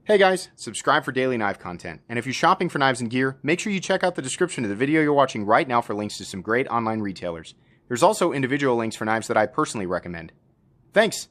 Hey guys, subscribe for daily knife content. And if you're shopping for knives and gear, make sure you check out the description of the video you're watching right now for links to some great online retailers. There's also individual links for knives that I personally recommend. Thanks!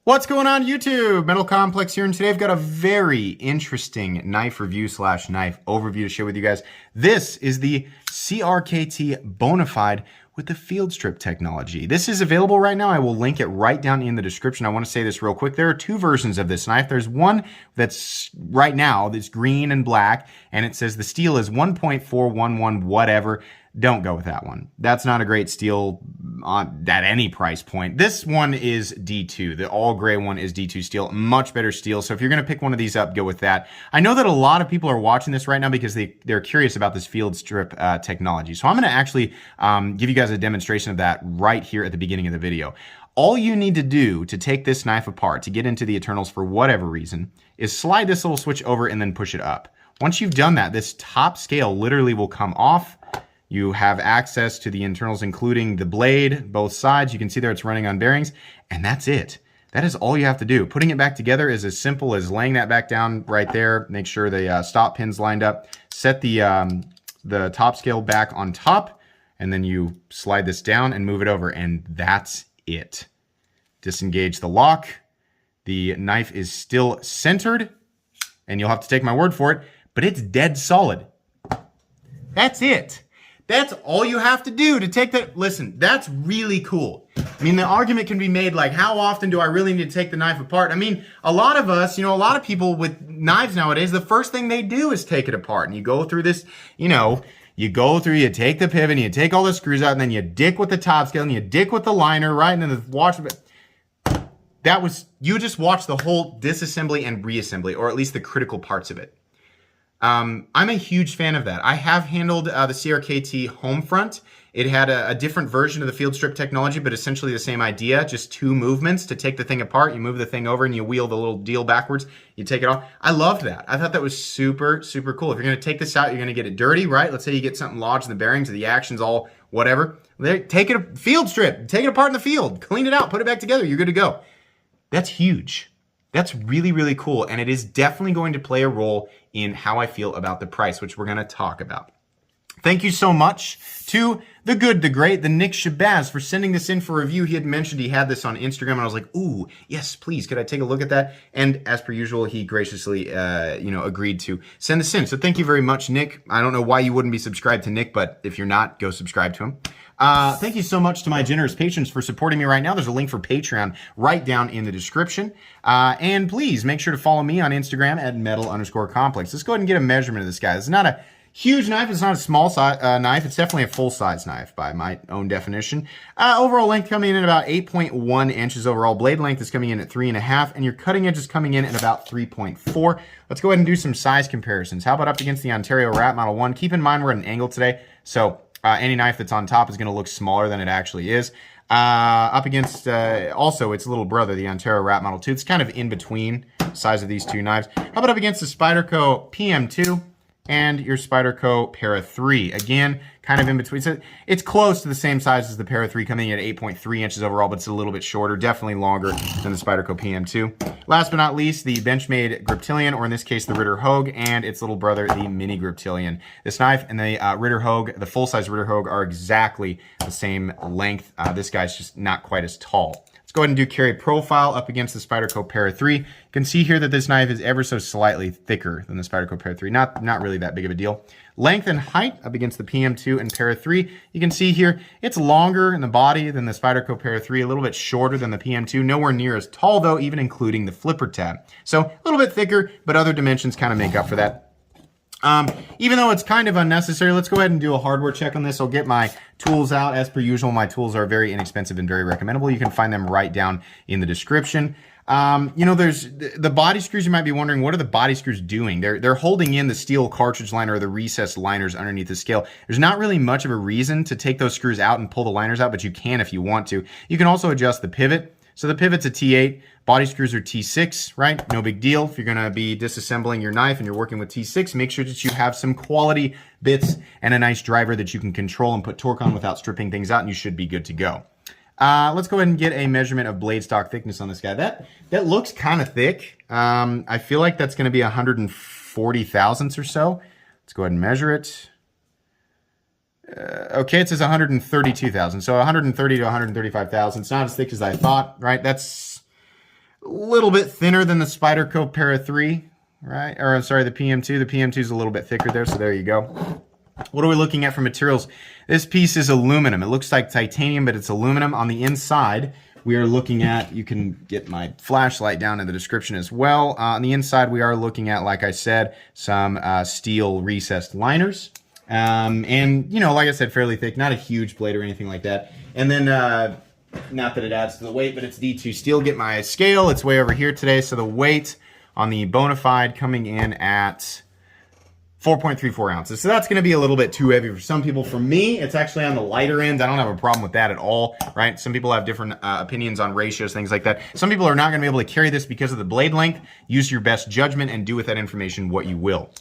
What's going on YouTube? Metal Complex here, and today I've got a very interesting knife review / knife overview to share with you guys. This is the CRKT Bonafide with the field strip technology. This is available right now. I will link it right down in the description. I want to say this real quick. There are two versions of this knife. There's one that's right now that's green and black, and it says the steel is 1.411 whatever. Don't go with that one. That's not a great steel at any price point. This one is D2. The all gray one is D2 steel. Much better steel. So if you're going to pick one of these up, go with that. I know that a lot of people are watching this right now because they're curious about this field strip technology. So I'm going to actually give you guys a demonstration of that right here at the beginning of the video. All you need to do to take this knife apart, to get into the internals for whatever reason, is slide this little switch over and then push it up. Once you've done that, this top scale literally will come off. You have access to the internals, including the blade, both sides. You can see there it's running on bearings, and that's it. That is all you have to do. Putting it back together is as simple as laying that back down right there. Make sure the stop pin's lined up. Set the top scale back on top, and then you slide this down and move it over, and that's it. Disengage the lock. The knife is still centered, and you'll have to take my word for it, but it's dead solid. That's it. That's all you have to do to take that. Listen, that's really cool. I mean, the argument can be made like, how often do I really need to take the knife apart? I mean, a lot of us, a lot of people with knives nowadays, the first thing they do is take it apart. And you go through this, you take the pivot and you take all the screws out and then you dick with the top scale and you dick with the liner, right? And then the watch. You just watched the whole disassembly and reassembly, or at least the critical parts of it. I'm a huge fan of that. I have handled the CRKT Homefront. It had a different version of the field strip technology, but essentially the same idea, just two movements to take the thing apart. You move the thing over and you wheel the little deal backwards. You take it off. I loved that. I thought that was super, super cool. If you're going to take this out, you're going to get it dirty, right? Let's say you get something lodged in the bearings or the action's all whatever. Take it, field strip, take it apart in the field, clean it out, put it back together. You're good to go. That's huge. That's really, really cool, and it is definitely going to play a role in how I feel about the price, which we're going to talk about. Thank you so much to the good, the great, the Nick Shabazz for sending this in for review. He had mentioned he had this on Instagram, and I was like, ooh, yes, please, could I take a look at that? And as per usual, he graciously, agreed to send this in. So thank you very much, Nick. I don't know why you wouldn't be subscribed to Nick, but if you're not, go subscribe to him. Thank you so much to my generous patrons for supporting me right now. There's a link for Patreon right down in the description. And please make sure to follow me on Instagram at metal_complex. Let's go ahead and get a measurement of this guy. It's not a huge knife. It's not a small knife. It's definitely a full-size knife by my own definition. Overall length coming in at about 8.1 inches overall. Blade length is coming in at 3.5, and your cutting edge is coming in at about 3.4. Let's go ahead and do some size comparisons. How about up against the Ontario Rat Model 1? Keep in mind we're at an angle today, so any knife that's on top is going to look smaller than it actually is. Up against also its little brother, the Ontario Rat Model 2. It's kind of in between size of these two knives. How about up against the Spyderco PM2 and your Spyderco Para 3? Again, kind of in between. So it's close to the same size as the Para 3, coming in at 8.3 inches overall, but it's a little bit shorter, definitely longer than the Spyderco PM2. Last but not least, the Benchmade Griptilian, or in this case, the Ritter Hogue, and its little brother, the Mini Griptilian. This knife and the Ritter Hogue, the full-size Ritter Hogue, are exactly the same length. This guy's just not quite as tall. Let's go ahead and do carry profile up against the Spyderco Para 3. You can see here that this knife is ever so slightly thicker than the Spyderco Para 3. Not really that big of a deal. Length and height up against the PM2 and Para 3. You can see here it's longer in the body than the Spyderco Para 3, a little bit shorter than the PM2. Nowhere near as tall though, even including the flipper tab. So a little bit thicker, but other dimensions kind of make up for that. Even though it's kind of unnecessary, let's go ahead and do a hardware check on this. I'll get my tools out. As per usual, my tools are very inexpensive and very recommendable. You can find them right down in the description. There's the body screws. You might be wondering, what are the body screws doing? They're holding in the steel cartridge liner or the recessed liners underneath the scale. There's not really much of a reason to take those screws out and pull the liners out, but you can if you want to. You can also adjust the pivot. So the pivot's a T8, body screws are T6, right? No big deal. If you're gonna be disassembling your knife and you're working with T6, make sure that you have some quality bits and a nice driver that you can control and put torque on without stripping things out, and you should be good to go. Let's go ahead and get a measurement of blade stock thickness on this guy. That looks kind of thick. I feel like that's going to be 140 thousandths or so. Let's go ahead and measure it. Okay, it says 132 thousand. So 130 to 135 thousandths. Not as thick as I thought, right? That's a little bit thinner than the Spyderco Para 3, right? Or I'm sorry, the PM2. The PM2 is a little bit thicker there, so there you go. What are we looking at for materials? This piece is aluminum. It looks like titanium, but it's aluminum. On the inside, we are looking at, you can get my flashlight down in the description as well. On the inside, we are looking at, like I said, some steel recessed liners. And, you know, like I said, fairly thick, not a huge blade or anything like that. And then, not that it adds to the weight, but it's D2 steel. Get my scale. It's way over here today. So the weight on the Bonafide coming in at 4.34 ounces. So that's going to be a little bit too heavy for some people. For me, it's actually on the lighter end. I don't have a problem with that at all, right? Some people have different opinions on ratios, things like that. Some people are not going to be able to carry this because of the blade length. Use your best judgment and do with that information what you will.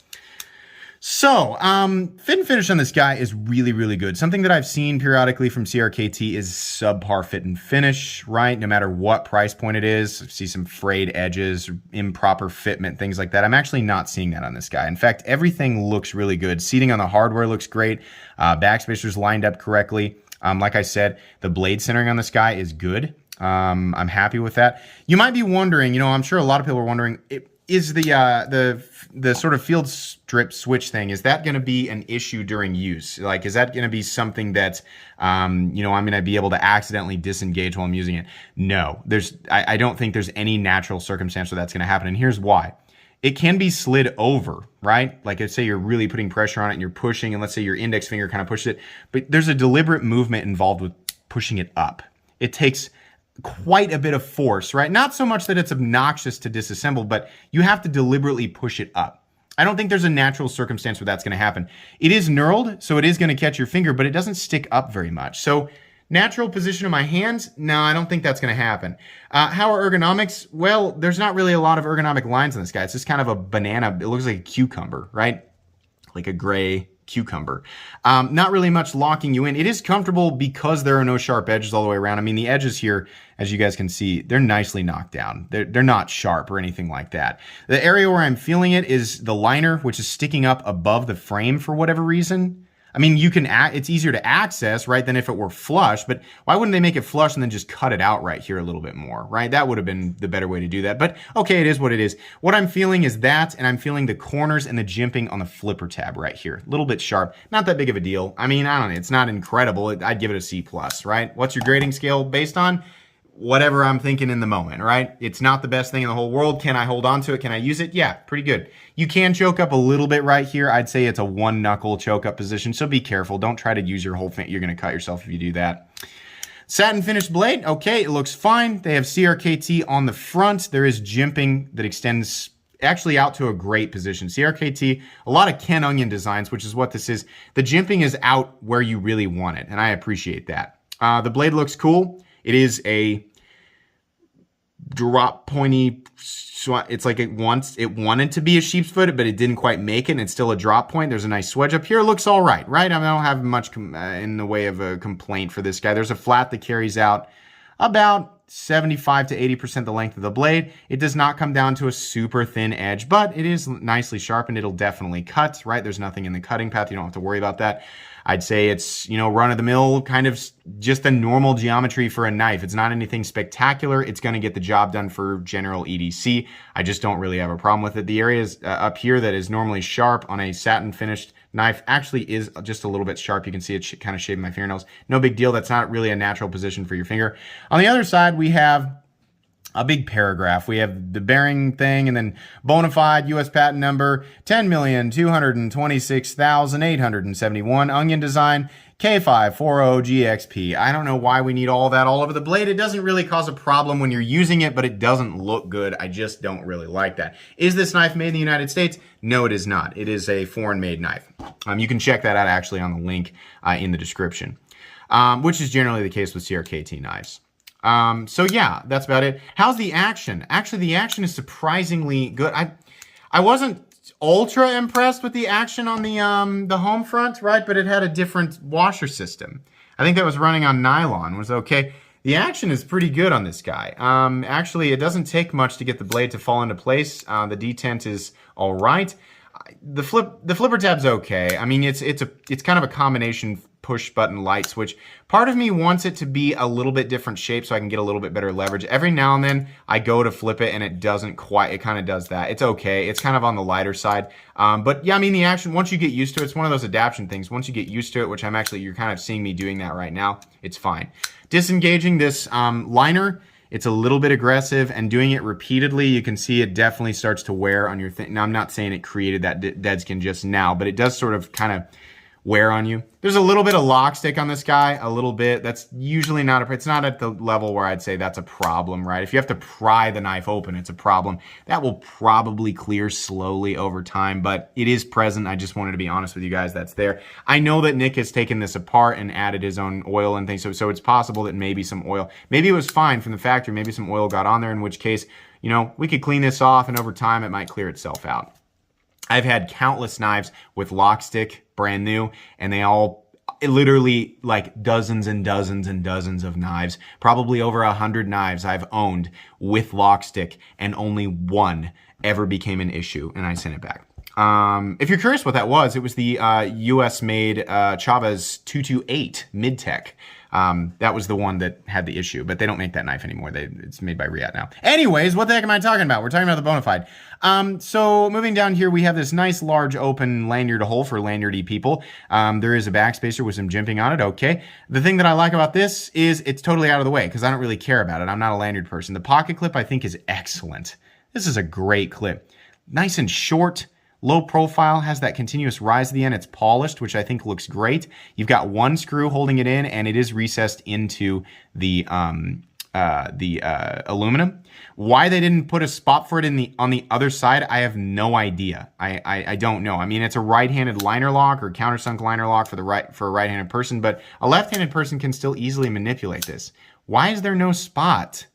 So, fit and finish on this guy is really, really good. Something that I've seen periodically from CRKT is subpar fit and finish, right? No matter what price point it is. I see some frayed edges, improper fitment, things like that. I'm actually not seeing that on this guy. In fact, everything looks really good. Seating on the hardware looks great. Backspacers lined up correctly. Like I said, the blade centering on this guy is good. I'm happy with that. You might be wondering, you know, I'm sure a lot of people are wondering, is the sort of field strip switch thing, is that going to be an issue during use? Like, is that going to be something that, you know, I'm going to be able to accidentally disengage while I'm using it? No, I don't think there's any natural circumstance where that's going to happen. And here's why. It can be slid over, right? Like, let's say you're really putting pressure on it and you're pushing, and let's say your index finger kind of pushes it, but there's a deliberate movement involved with pushing it up. It takes quite a bit of force, right? Not so much that it's obnoxious to disassemble, but you have to deliberately push it up. I don't think there's a natural circumstance where that's going to happen. It is knurled, so it is going to catch your finger, but it doesn't stick up very much. So natural position of my hands, no, I don't think that's going to happen. How are ergonomics? Well, there's not really a lot of ergonomic lines on this guy. It's just kind of a banana. It looks like a cucumber, right? Like a gray cucumber. Not really much locking you in. It is comfortable because there are no sharp edges all the way around. I mean, the edges here, as you guys can see, they're nicely knocked down. They're not sharp or anything like that. The area where I'm feeling it is the liner, which is sticking up above the frame for whatever reason. I mean, it's easier to access, right, than if it were flush, but why wouldn't they make it flush and then just cut it out right here a little bit more, right? That would have been the better way to do that, but okay, it is what it is. What I'm feeling is that, and I'm feeling the corners and the jimping on the flipper tab right here. A little bit sharp, not that big of a deal. I mean, I don't know, it's not incredible. I'd give it a C+, right? What's your grading scale based on? Whatever I'm thinking in the moment, right? It's not the best thing in the whole world. Can I hold on to it? Can I use it? Yeah, pretty good. You can choke up a little bit right here. I'd say it's a one knuckle choke up position, so be careful. Don't try to use your whole finger. You're going to cut yourself if you do that. Satin finished blade. Okay, it looks fine. They have CRKT on the front. There is jimping that extends actually out to a great position. CRKT, a lot of Ken Onion designs, which is what this is. The jimping is out where you really want it, and I appreciate that. The blade looks cool. It is a drop pointy, it's like it wanted to be a sheep's foot, but it didn't quite make it, and it's still a drop point. There's a nice swedge up here. It looks all right, right? I don't have much in the way of a complaint for this guy. There's a flat that carries out about 75 to 80% the length of the blade. It does not come down to a super thin edge, but it is nicely sharpened. It'll definitely cut, right? There's nothing in the cutting path. You don't have to worry about that. I'd say it's, you know, run-of-the-mill, kind of just a normal geometry for a knife. It's not anything spectacular. It's going to get the job done for general EDC. I just don't really have a problem with it. The areas up here that is normally sharp on a satin-finished knife actually is just a little bit sharp. You can see it kind of shaving my fingernails. No big deal. That's not really a natural position for your finger. On the other side, we have a big paragraph. We have the bearing thing, and then Bonafide, U.S. patent number 10,226,871, onion design, K540GXP. I don't know why we need all that all over the blade. It doesn't really cause a problem when you're using it, but it doesn't look good. I just don't really like that. Is this knife made in the United States? No, it is not. It is a foreign-made knife. You can check that out actually on the link in the description, which is generally the case with CRKT knives. So yeah, that's about it. How's the action? Actually, the action is surprisingly good. I wasn't ultra impressed with the action on the home front, right? But it had a different washer system. I think that was running on nylon, was okay. The action is pretty good on this guy. Actually, it doesn't take much to get the blade to fall into place. The detent is all right. The flipper tab's okay. I mean, it's kind of a combination push button light switch. Part of me wants it to be a little bit different shape so I can get a little bit better leverage. Every now and then I go to flip it and it doesn't quite, it kind of does that. It's okay. It's kind of on the lighter side. But yeah, I mean, the action, once you get used to it, it's one of those adaptation things. Once you get used to it, which you're kind of seeing me doing that right now, it's fine. Disengaging this liner, it's a little bit aggressive, and doing it repeatedly, you can see it definitely starts to wear on your thing. Now, I'm not saying it created that dead skin just now, but it does sort of kind of wear on you. There's a little bit of lock stick on this guy, a little bit. That's usually not it's not at the level where I'd say that's a problem, right? If you have to pry the knife open, it's a problem. That will probably clear slowly over time, but it is present. I just wanted to be honest with you guys, that's there. I know that Nick has taken this apart and added his own oil and things, so it's possible that maybe some oil, maybe it was fine from the factory, maybe some oil got on there, in which case, you know, we could clean this off and over time it might clear itself out. I've had countless knives with lock stick, brand new, and they all literally like dozens and dozens and dozens of knives, probably over 100 knives I've owned with lock stick, and only one ever became an issue, and I sent it back. If you're curious what that was, it was the US-made Chavez 228 Mid-Tech. That was the one that had the issue, but they don't make that knife anymore. It's made by Riat now. Anyways, what the heck am I talking about? We're talking about the Bona Fide. So moving down here, we have this nice large open lanyard hole for lanyardy people. There is a backspacer with some jimping on it. Okay. The thing that I like about this is it's totally out of the way because I don't really care about it. I'm not a lanyard person. The pocket clip I think is excellent. This is a great clip. Nice and short. Low profile, has that continuous rise at the end. It's polished, which I think looks great. You've got one screw holding it in, and it is recessed into the aluminum. Why they didn't put a spot for it on the other side, I have no idea. I don't know. I mean, it's a right-handed liner lock or countersunk liner lock for a right-handed person, but a left-handed person can still easily manipulate this. Why is there no spot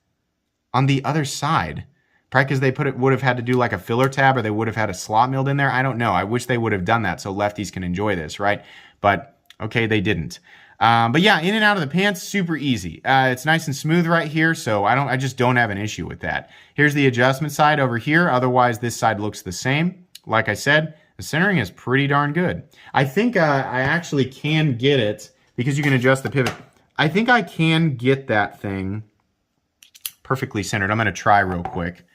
on the other side? Probably because they would have had to do like a filler tab, or they would have had a slot milled in there. I don't know. I wish they would have done that so lefties can enjoy this, right? But okay, they didn't. But yeah, in and out of the pants, super easy. It's nice and smooth right here, so I just don't have an issue with that. Here's the adjustment side over here. Otherwise, this side looks the same. Like I said, the centering is pretty darn good. I think I actually can get it because you can adjust the pivot. I think I can get that thing perfectly centered. I'm going to try real quick.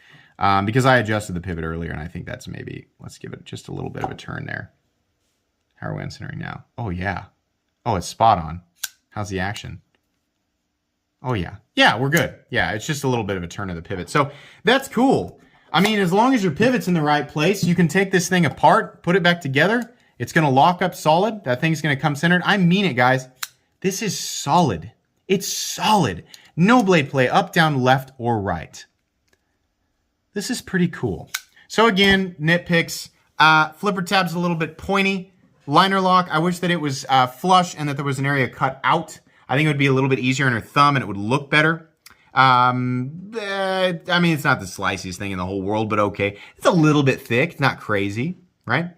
Because I adjusted the pivot earlier, and I think that's maybe, let's give it just a little bit of a turn there. How are we on centering now? Oh, yeah. Oh, it's spot on. How's the action? Oh, yeah. Yeah, we're good. Yeah, it's just a little bit of a turn of the pivot. So that's cool. I mean, as long as your pivot's in the right place, you can take this thing apart, put it back together. It's going to lock up solid. That thing's going to come centered. I mean it, guys. This is solid. It's solid. No blade play, up, down, left, or right. This is pretty cool. So again, nitpicks. Flipper tab's a little bit pointy. Liner lock, I wish that it was flush and that there was an area cut out. I think it would be a little bit easier on her thumb and it would look better. I mean, it's not the sliciest thing in the whole world, but okay. It's a little bit thick, it's not crazy, right?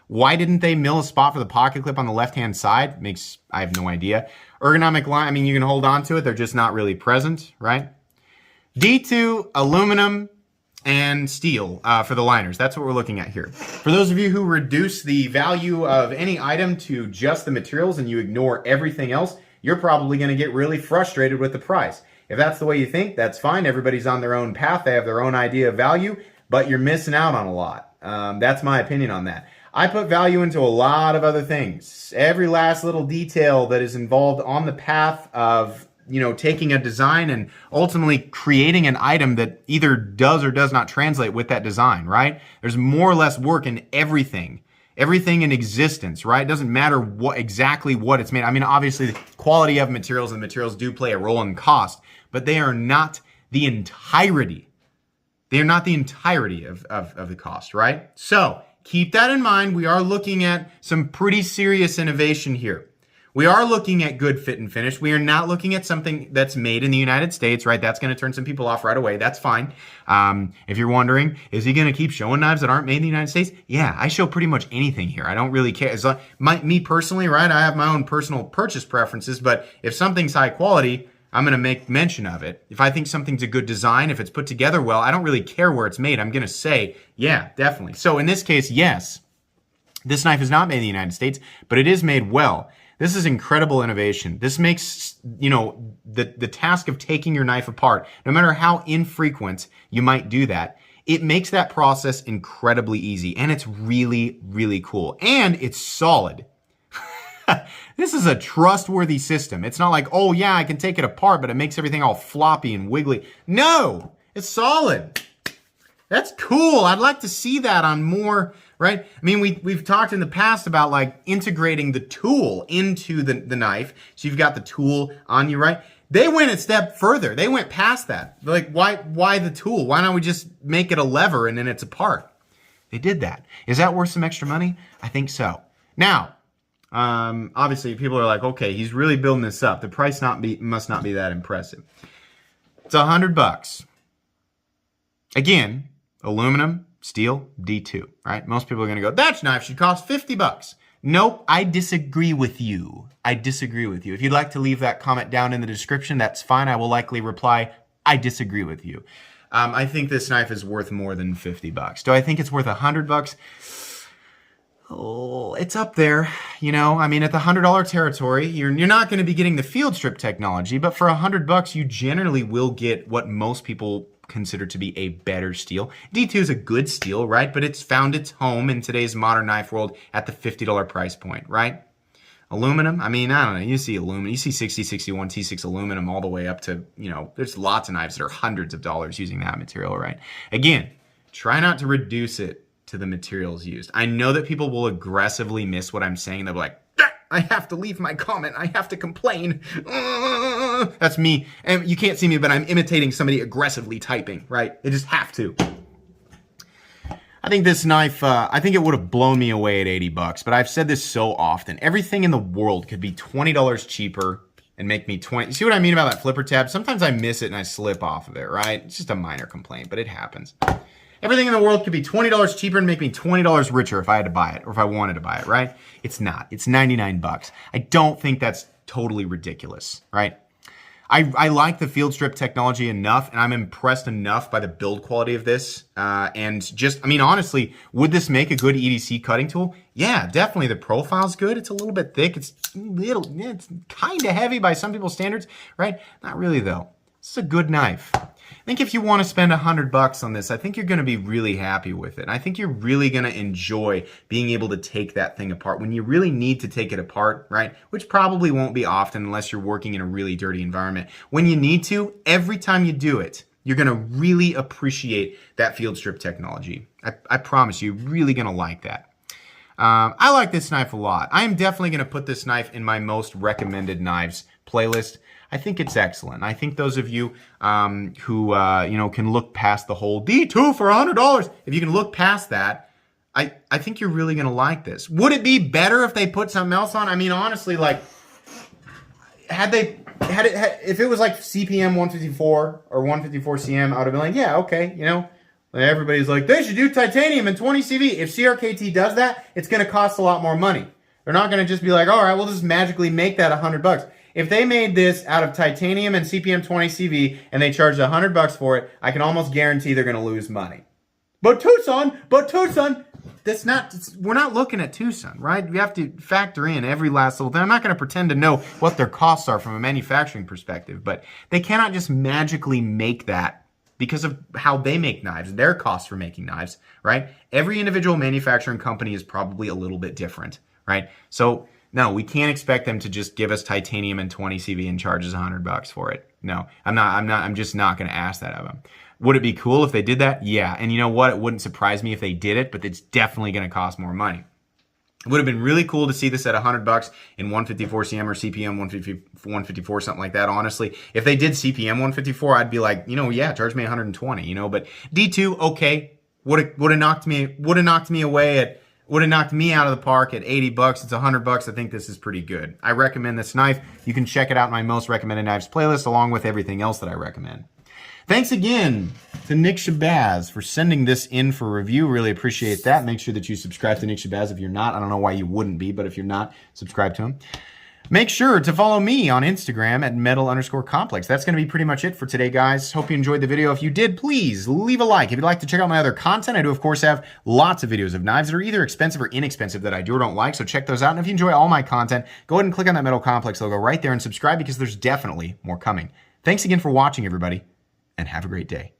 Why didn't they mill a spot for the pocket clip on the left-hand side? I have no idea. Ergonomic line, I mean, you can hold on to it. They're just not really present, right? D2, aluminum, and steel for the liners. That's what we're looking at here. For those of you who reduce the value of any item to just the materials and you ignore everything else, you're probably going to get really frustrated with the price. If that's the way you think, that's fine. Everybody's on their own path. They have their own idea of value, but you're missing out on a lot. That's my opinion on that. I put value into a lot of other things. Every last little detail that is involved on the path of taking a design and ultimately creating an item that either does or does not translate with that design, right? There's more or less work in everything in existence, right? It doesn't matter exactly what it's made. I mean, obviously the quality of materials and materials do play a role in cost, but they are not the entirety. They are not the entirety of the cost, right? So keep that in mind. We are looking at some pretty serious innovation here. We are looking at good fit and finish. We are not looking at something that's made in the United States, right? That's going to turn some people off right away. That's fine. If you're wondering, is he going to keep showing knives that aren't made in the United States? Yeah, I show pretty much anything here. I don't really care. It's like me personally, right? I have my own personal purchase preferences, but if something's high quality, I'm going to make mention of it. If I think something's a good design, if it's put together well, I don't really care where it's made. I'm going to say, yeah, definitely. So in this case, yes, this knife is not made in the United States, but it is made well. This is incredible innovation. This makes, the task of taking your knife apart, no matter how infrequent you might do that, it makes that process incredibly easy. And it's really, really cool. And it's solid. This is a trustworthy system. It's not like, oh yeah, I can take it apart, but it makes everything all floppy and wiggly. No, it's solid. That's cool. I'd like to see that on more, right? I mean, we've talked in the past about like integrating the tool into the knife. So you've got the tool on you, right? They went a step further. They went past that. They're like, why the tool? Why don't we just make it a lever and then it's a part? They did that. Is that worth some extra money? I think so. Now, obviously people are like, okay, he's really building this up. The price must not be that impressive. It's $100. Again, aluminum, steel, D2, right? Most people are going to go, that knife should cost $50. Nope, I disagree with you. I disagree with you. If you'd like to leave that comment down in the description, that's fine. I will likely reply, I disagree with you. I think this knife is worth more than $50. Do I think it's worth $100? Oh, it's up there, I mean, at the $100 territory, you're not going to be getting the field strip technology, but for $100, you generally will get what most people consider to be a better steel. D2 is a good steel, right? But it's found its home in today's modern knife world at the $50 price point, right? Aluminum, I mean, I don't know, you see aluminum, you see 60, 61 T6 aluminum all the way up to, there's lots of knives that are hundreds of dollars using that material, right? Again, try not to reduce it to the materials used. I know that people will aggressively miss what I'm saying. They'll be like, I have to leave my comment. I have to complain. That's me. And you can't see me, but I'm imitating somebody aggressively typing, right? They just have to. I think this knife, I think it would have blown me away at $80, but I've said this so often. Everything in the world could be $20 cheaper and make me 20. See what I mean about that flipper tab? Sometimes I miss it and I slip off of it, right? It's just a minor complaint, but it happens. Everything in the world could be $20 cheaper and make me $20 richer if I had to buy it or if I wanted to buy it, right? It's not. It's $99. I don't think that's totally ridiculous, right? I like the field strip technology enough, and I'm impressed enough by the build quality of this. And just, I mean, honestly, would this make a good EDC cutting tool? Yeah, definitely. The profile's good. It's a little bit thick. It's kind of heavy by some people's standards, right? Not really, though. It's a good knife. I think if you want to spend $100 on this, I think you're going to be really happy with it. I think you're really going to enjoy being able to take that thing apart when you really need to take it apart, right? Which probably won't be often unless you're working in a really dirty environment. When you need to, every time you do it, you're going to really appreciate that field strip technology. I promise you, you're really going to like that. I like this knife a lot. I am definitely going to put this knife in my most recommended knives playlist. I think it's excellent. I think those of you who can look past the whole D2 for $100, if you can look past that, I think you're really going to like this. Would it be better if they put something else on? I mean, honestly, like, if it was like CPM 154 or 154 CM, I would have been like, yeah, okay, everybody's like, they should do titanium and 20 CV. If CRKT does that, it's going to cost a lot more money. They're not going to just be like, all right, we'll just magically make that $100. If they made this out of titanium and CPM 20 CV and they charged $100 for it, I can almost guarantee they're going to lose money. But Tucson, we're not looking at Tucson, right? We have to factor in every last little thing. I'm not going to pretend to know what their costs are from a manufacturing perspective, but they cannot just magically make that because of how they make knives, their costs for making knives, right? Every individual manufacturing company is probably a little bit different, right? So no, we can't expect them to just give us titanium and 20 CV and charge us $100 for it. No, I'm just not going to ask that of them. Would it be cool if they did that? Yeah. And you know what? It wouldn't surprise me if they did it, but it's definitely going to cost more money. It would have been really cool to see this at $100 in 154 CM or CPM 154, something like that. Honestly, if they did CPM 154, I'd be like, yeah, charge me 120, but D2, okay, would have knocked me away at, would have knocked me out of the park at $80. It's $100. I think this is pretty good. I recommend this knife. You can check it out in my most recommended knives playlist along with everything else that I recommend. Thanks again to Nick Shabazz for sending this in for review. Really appreciate that. Make sure that you subscribe to Nick Shabazz if you're not. I don't know why you wouldn't be, but if you're not, subscribe to him. Make sure to follow me on Instagram at metal_complex. That's going to be pretty much it for today, guys. Hope you enjoyed the video. If you did, please leave a like. If you'd like to check out my other content, I do, of course, have lots of videos of knives that are either expensive or inexpensive that I do or don't like, so check those out. And if you enjoy all my content, go ahead and click on that Metal Complex logo right there and subscribe because there's definitely more coming. Thanks again for watching, everybody, and have a great day.